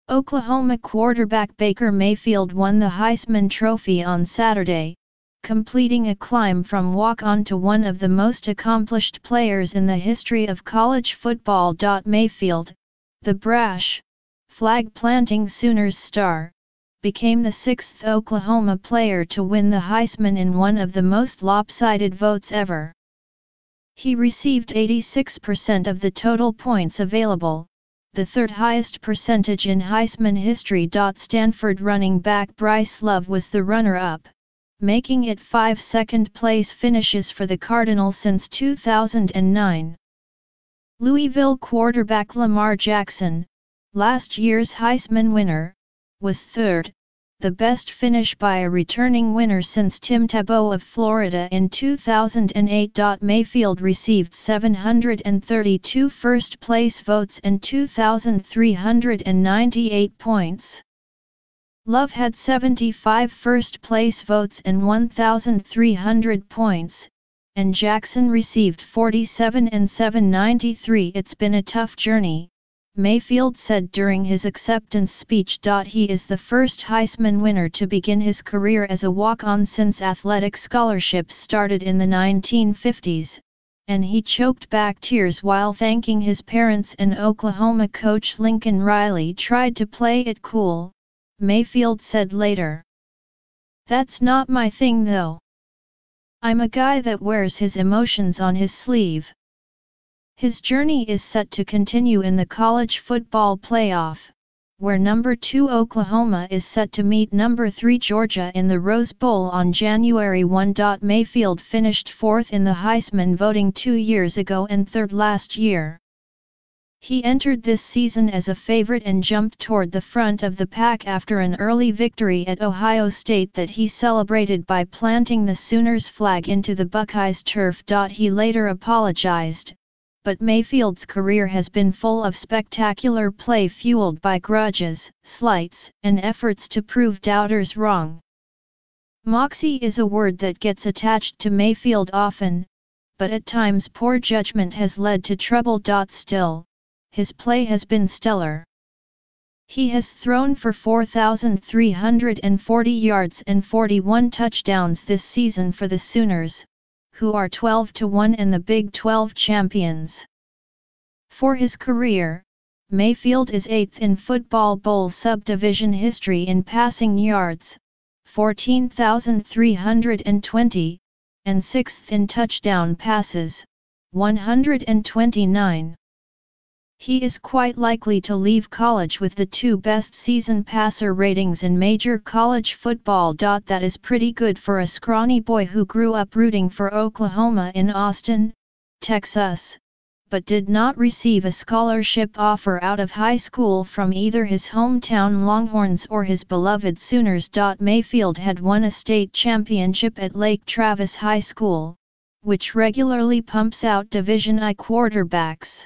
Oklahoma quarterback Baker Mayfield won the Heisman Trophy on Saturday, completing a climb from walk-on to one of the most accomplished players in the history of college football. Mayfield, the brash, flag-planting Sooners star, became the sixth Oklahoma player to win the Heisman in one of the most lopsided votes ever. He received 86% of the total points available, the third highest percentage in Heisman history. Stanford running back Bryce Love was the runner-up, making it 5 second-place finishes for the Cardinals since 2009. Louisville quarterback Lamar Jackson, last year's Heisman winner, was third, the best finish by a returning winner since Tim Tebow of Florida in 2008. Mayfield received 732 first-place votes and 2,398 points. Love had 75 first-place votes and 1,300 points, and Jackson received 47 and 793. It's been a tough journey, Mayfield said during his acceptance speech. He is the first Heisman winner to begin his career as a walk-on since athletic scholarships started in the 1950s, and he choked back tears while thanking his parents and Oklahoma coach Lincoln Riley. Tried to play it cool, Mayfield said later. "That's not my thing though. I'm a guy that wears his emotions on his sleeve." His journey is set to continue in the college football playoff, where number 2 Oklahoma is set to meet number 3 Georgia in the Rose Bowl on January 1. Mayfield finished fourth in the Heisman voting 2 years ago and third last year. He entered this season as a favorite and jumped toward the front of the pack after an early victory at Ohio State that he celebrated by planting the Sooners flag into the Buckeyes turf. He later apologized, but Mayfield's career has been full of spectacular play fueled by grudges, slights, and efforts to prove doubters wrong. Moxie is a word that gets attached to Mayfield often, but at times poor judgment has led to trouble. Still, his play has been stellar. He has thrown for 4,340 yards and 41 touchdowns this season for the Sooners, who are 12-1 and the Big 12 champions. For his career, Mayfield is 8th in Football Bowl subdivision history in passing yards, 14,320, and 6th in touchdown passes, 129. He is quite likely to leave college with the 2 best season passer ratings in major college football. That is pretty good for a scrawny boy who grew up rooting for Oklahoma in Austin, Texas, but did not receive a scholarship offer out of high school from either his hometown Longhorns or his beloved Sooners. Mayfield had won a state championship at Lake Travis High School, which regularly pumps out Division I quarterbacks.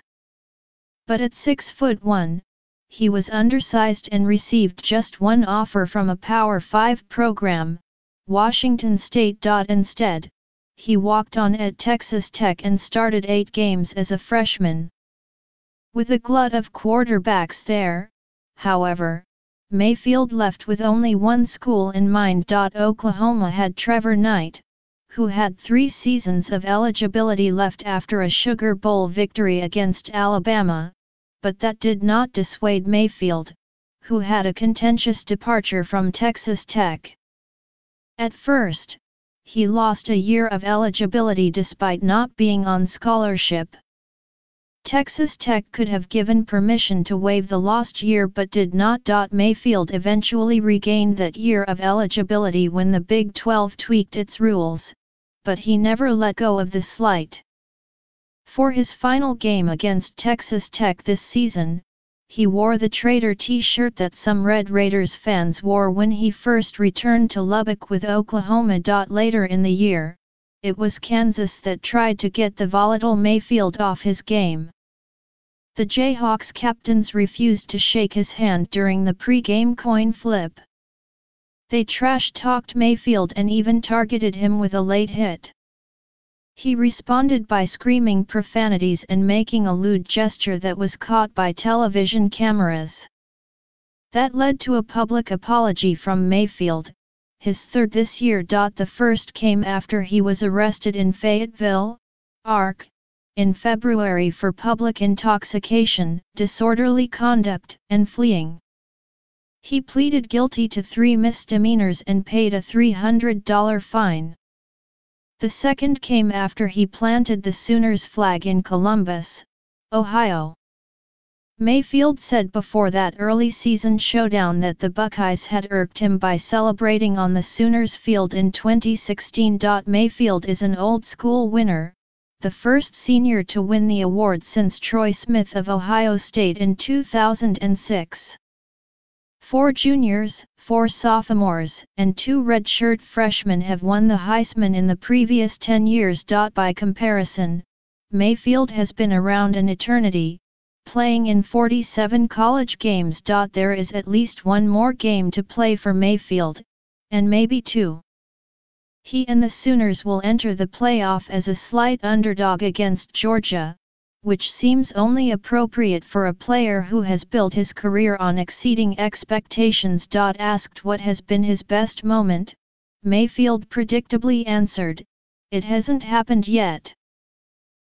But at 6'1", he was undersized and received just one offer from a Power 5 program, Washington State. Instead, he walked on at Texas Tech and started 8 games as a freshman. With a glut of quarterbacks there, however, Mayfield left with only one school in mind. Oklahoma had Trevor Knight, who had 3 seasons of eligibility left after a Sugar Bowl victory against Alabama, but that did not dissuade Mayfield, who had a contentious departure from Texas Tech. At first, he lost a year of eligibility despite not being on scholarship. Texas Tech could have given permission to waive the lost year but did not. Mayfield eventually regained that year of eligibility when the Big 12 tweaked its rules, but he never let go of the slight. For his final game against Texas Tech this season, he wore the Traitor T-shirt that some Red Raiders fans wore when he first returned to Lubbock with Oklahoma. Later in the year, it was Kansas that tried to get the volatile Mayfield off his game. The Jayhawks captains refused to shake his hand during the pre-game coin flip. They trash-talked Mayfield and even targeted him with a late hit. He responded by screaming profanities and making a lewd gesture that was caught by television cameras. That led to a public apology from Mayfield, his third this year. The first came after he was arrested in Fayetteville, ARK, in February for public intoxication, disorderly conduct, and fleeing. He pleaded guilty to 3 misdemeanors and paid a $300 fine. The second came after he planted the Sooners flag in Columbus, Ohio. Mayfield said before that early season showdown that the Buckeyes had irked him by celebrating on the Sooners field in 2016. Mayfield is an old-school winner, the first senior to win the award since Troy Smith of Ohio State in 2006. 4 juniors, 4 sophomores, and 2 redshirt freshmen have won the Heisman in the previous 10 years. By comparison, Mayfield has been around an eternity, playing in 47 college games. There is at least one more game to play for Mayfield, and maybe 2. He and the Sooners will enter the playoff as a slight underdog against Georgia, which seems only appropriate for a player who has built his career on exceeding expectations. Asked what has been his best moment, Mayfield predictably answered, "It hasn't happened yet."